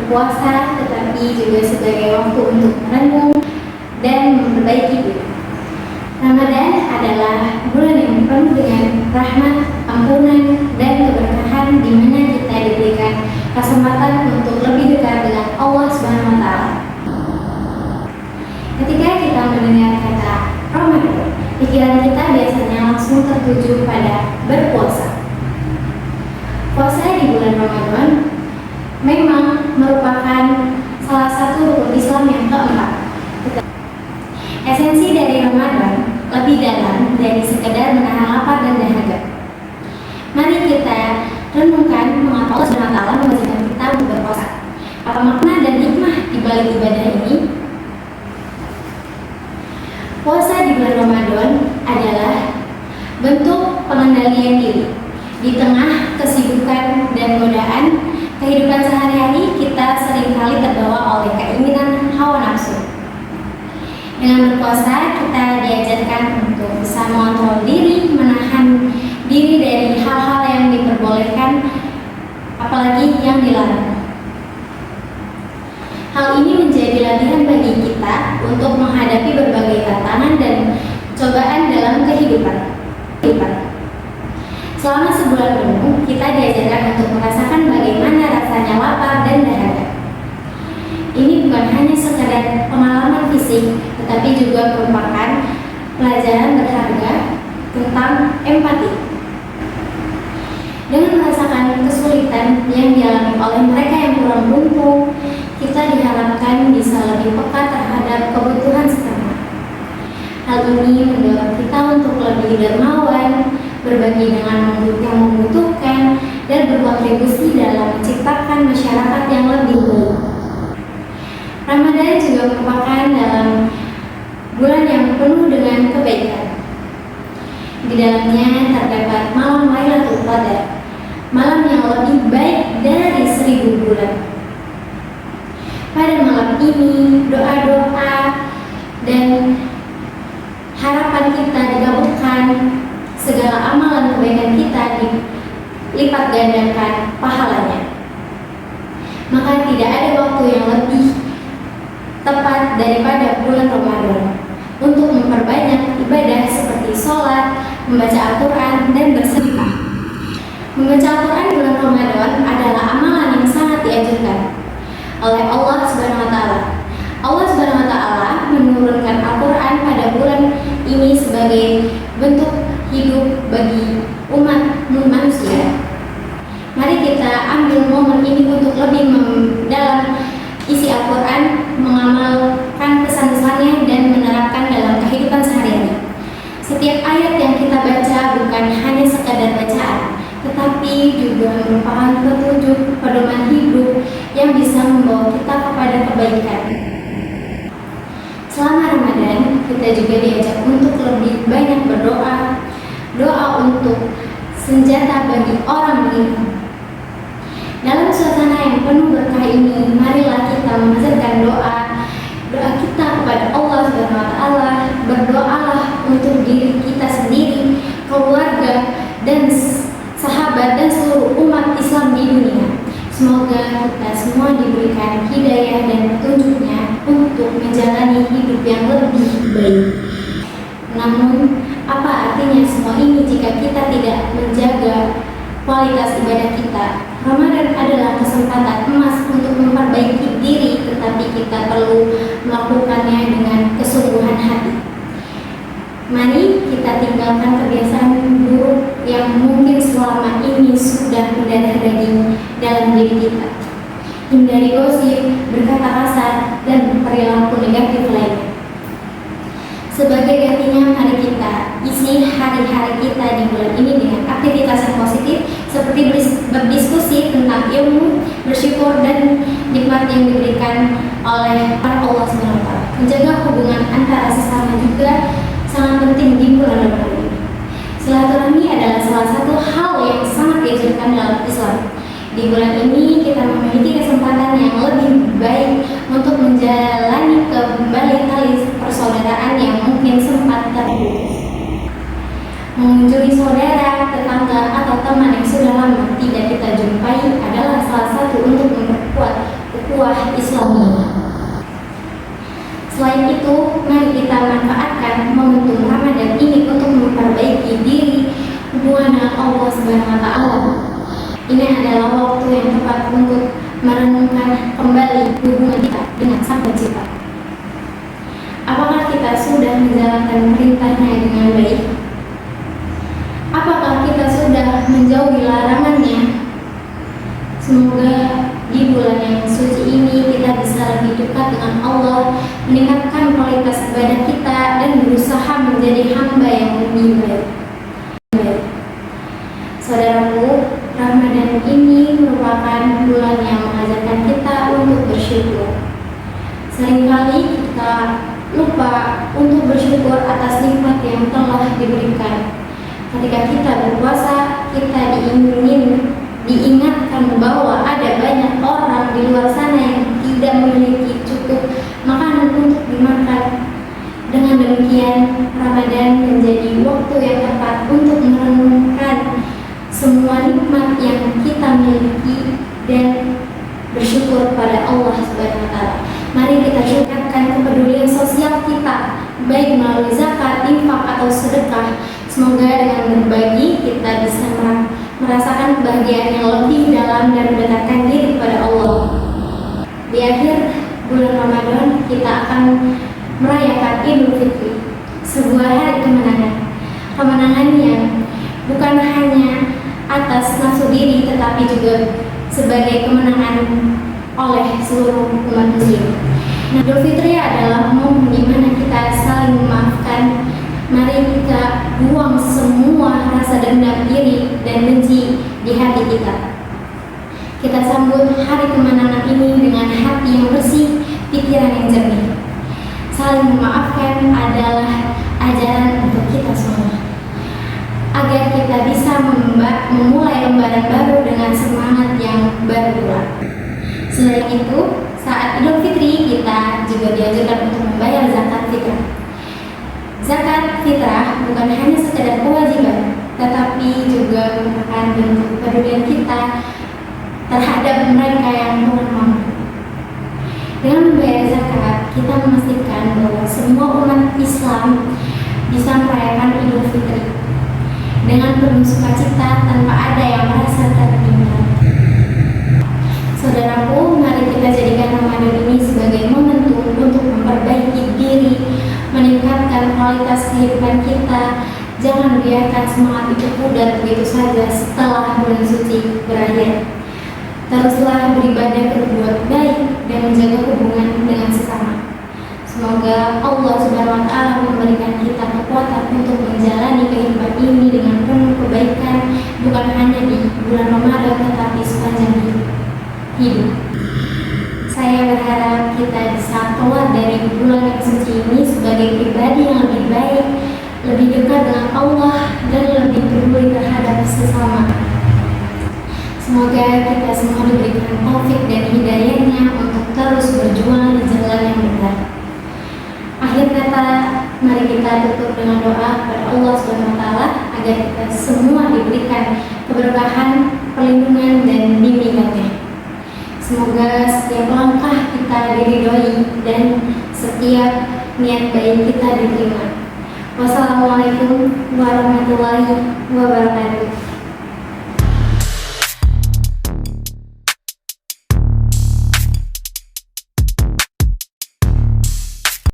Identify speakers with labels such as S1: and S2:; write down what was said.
S1: berpuasa, tetapi juga sebagai waktu untuk merenung dan memperbaiki diri. Ramadan adalah bulan yang penuh dengan rahmat, ampunan, dan keberkahan, di mana kita diberikan kesempatan untuk lebih dekat dengan Allah Subhanahu wa Ta'ala. Ketika kita mendengar kata Ramadan, pikiran kita biasanya langsung tertuju pada berpuasa. Puasa di bulan Ramadan memang merupakan salah satu rukun Islam yang keempat. Esensi dari Ramadan lebih dalam dari sekedar menahan lapar dan dahaga. Mari kita renungkan mengapa Allah Subhanahu wa Ta'ala mewajibkan kita untuk berpuasa. Apa makna dan hikmah di balik ibadah ini? Puasa di bulan Ramadan adalah bentuk pengendalian diri. Di tengah kesibukan dan godaan kehidupan sehari-hari, kita seringkali terbawa oleh keinginan hawa nafsu. Dengan berpuasa, kita diajarkan untuk bisa mengontrol diri, menahan diri dari hal-hal yang diperbolehkan, apalagi yang dilarang. Hal ini menjadi latihan bagi kita untuk menghadapi berbagai tantangan dan cobaan dalam kehidupan. Selama sebulan penuh, kita diajarkan untuk merasakan bagaimana rasanya lapar dan dahaga. Ini bukan hanya sekadar pengalaman fisik, tetapi juga merupakan pelajaran berharga tentang empati. Dengan merasakan kesulitan yang dialami oleh mereka yang kurang beruntung, kita diharapkan bisa lebih peka terhadap kebutuhan sesama. Hal ini mendorong kita untuk lebih dermawan, berbagi dengan yang membutuhkan, dan berkontribusi dalam menciptakan masyarakat yang lebih baik. Ramadan juga merupakan dalam bulan yang penuh dengan kebaikan. Di dalamnya terdapat malam Lailatul Qadar, malam yang lebih baik dari 1000 bulan. Pada malam ini, doa-doa dan harapan kita digabungkan, segala amalan kebaikan kita dilipat gandakan pahalanya. Maka tidak ada waktu yang lebih tepat daripada bulan Ramadan untuk memperbanyak ibadah seperti sholat, membaca Al-Quran, dan bersedekah. Membaca Al-Quran di bulan Ramadan adalah amalan yang sangat dianjurkan oleh Allah Subhanahu wa Ta'ala. Allah Subhanahu wa Ta'ala menurunkan Al-Quran pada bulan ini sebagai bentuk hidup bagi umat manusia. Mari kita ambil momen ini untuk lebih mendalam isi Al-Quran, mengamalkan pesan-pesannya, dan menerapkan dalam kehidupan sehari-hari. Setiap ayat yang kita baca bukan hanya sekadar bacaan, tetapi juga merupakan petunjuk pedoman hidup yang bisa membawa kita kepada kebaikan. Selama Ramadan, kita juga diajak untuk lebih banyak berdoa. Doa untuk senjata bagi orang beriman. Dalam suasana yang penuh berkah ini, marilah kita memanjatkan doa kita kepada Allah Subhanahu wa Ta'ala. Berdoalah untuk diri kita sendiri, keluarga, dan sahabat, dan seluruh umat Islam di dunia. Semoga kita semua diberikan hidayah dan petunjuknya untuk menjalani hidup yang lebih baik. Namun, apa artinya semua ini jika kita tidak menjaga kualitas ibadah kita? Ramadan adalah kesempatan emas untuk memperbaiki diri, tetapi kita perlu melakukannya dengan kesungguhan hati. Mari kita tinggalkan kebiasaan buruk yang mungkin selama ini sudah mendarah daging dalam diri kita. Hindari gosip, berkata kasar, dan perilaku negatif lainnya. Sebagai gantinya, mari kita isi hari-hari kita di bulan ini dengan aktivitas yang positif, seperti berdiskusi tentang ilmu, bersyukur, dan nikmat yang diberikan oleh Allah SWT. Menjaga hubungan antara sesama juga sangat penting di bulan Ramadan ini. Silaturahmi adalah salah satu hal yang sangat diajarkan dalam Islam. Di bulan ini kita memiliki kesempatan yang lebih baik untuk menjalani kembali tali persaudaraan yang mungkin sempat terputus. Mengunjungi saudara, tetangga, atau teman yang sudah lama tidak kita jumpai adalah salah satu untuk memperkuat ukhuwah ukhuwah Islamiyah. Selain itu, mari kita manfaatkan momentum Ramadan ini untuk memperbaiki diri hubungan dengan Allah Subhanahu wa Ta'ala. Ini adalah waktu yang tepat untuk merenungkan kembali hubungan kita dengan Sang Pencipta. Apakah kita sudah menjalankan perintahnya dengan baik? Apakah kita sudah menjauhi larangannya? Semoga di bulan yang suci ini kita bisa lebih dekat dengan Allah, meningkatkan kualitas ibadah kita, dan berusaha menjadi hamba yang lebih baik. Saudaraku, Ramadan ini merupakan bulan yang mengajarkan kita untuk bersyukur. Seringkali kita lupa untuk bersyukur atas nikmat yang telah diberikan. Ketika kita berpuasa, kita diingatkan bahwa ada banyak orang di luar sana yang tidak memiliki cukup makanan untuk dimakan. Dengan demikian, Ramadan menjadi waktu yang tepat untuk merenungkan semua nikmat yang kita miliki dan bersyukur pada Allah Subhanahu wa Ta'ala. Mari kita tingkatkan kepedulian sosial kita, baik melalui zakat, infak, atau sedekah. Semoga dengan berbagi kita bisa merasakan kebahagiaan yang lebih dalam dan mendekatkan diri kepada Allah. Di akhir bulan Ramadan kita akan merayakan Idul Fitri, sebuah hari kemenangan. Kemenangan yang bukan hanya atas nafsu diri, tetapi juga sebagai kemenangan oleh seluruh umat muslim. Idul Fitri adalah momen di mana kita saling memaafkan. Mari kita buang semua rasa dendam, iri, dan benci di hati kita. Kita sambut hari kemenangan ini dengan hati yang bersih, pikiran yang jernih. Saling memaafkan adalah ajaran untuk kita semua, agar kita bisa memulai lembaran baru dengan semangat yang baru pula. Selain itu, saat Idul Fitri kita juga diajarkan untuk membayar zakat fitrah. Zakat fitrah bukan hanya sekedar kewajiban, tetapi juga merupakan bentuk kepedulian kita terhadap mereka yang kurang mampu. Dengan membayar zakat, kita memastikan bahwa semua umat Islam bisa merayakan Idul Fitri dengan penuh sukacita tanpa ada yang merasa tertinggal. Saudaraku, mari kita jadikan Ramadan ini sebagai momentum untuk memperbaiki diri, meningkatkan kualitas kehidupan kita. Jangan biarkan semangat itu pudar begitu saja setelah bulan suci berakhir. Teruslah beribadah, berbuat baik, dan menjaga hubungan dengan sesama. Semoga Allah Subhanahu wa Ta'ala memberikan kita kekuatan untuk menjalani kehidupan ini dengan penuh kebaikan, bukan hanya di bulan Ramadan tetapi sepanjang hidup. Saya berharap kita bisa keluar dari bulan yang suci ini sebagai pribadi yang lebih baik, lebih dekat dengan Allah, dan lebih peduli terhadap sesama. Semoga kita semua diberikan taufik dan hidayahnya untuk terus berjuang di jalan yang benar. Akhir kata, mari kita tutup dengan doa kepada Allah Subhanahu wa Ta'ala agar kita semua diberikan keberkahan, perlindungan, dan bimbingannya. Semoga setiap langkah kita diridhoi dan setiap niat baik kita diterima. Wassalamualaikum warahmatullahi wabarakatuh.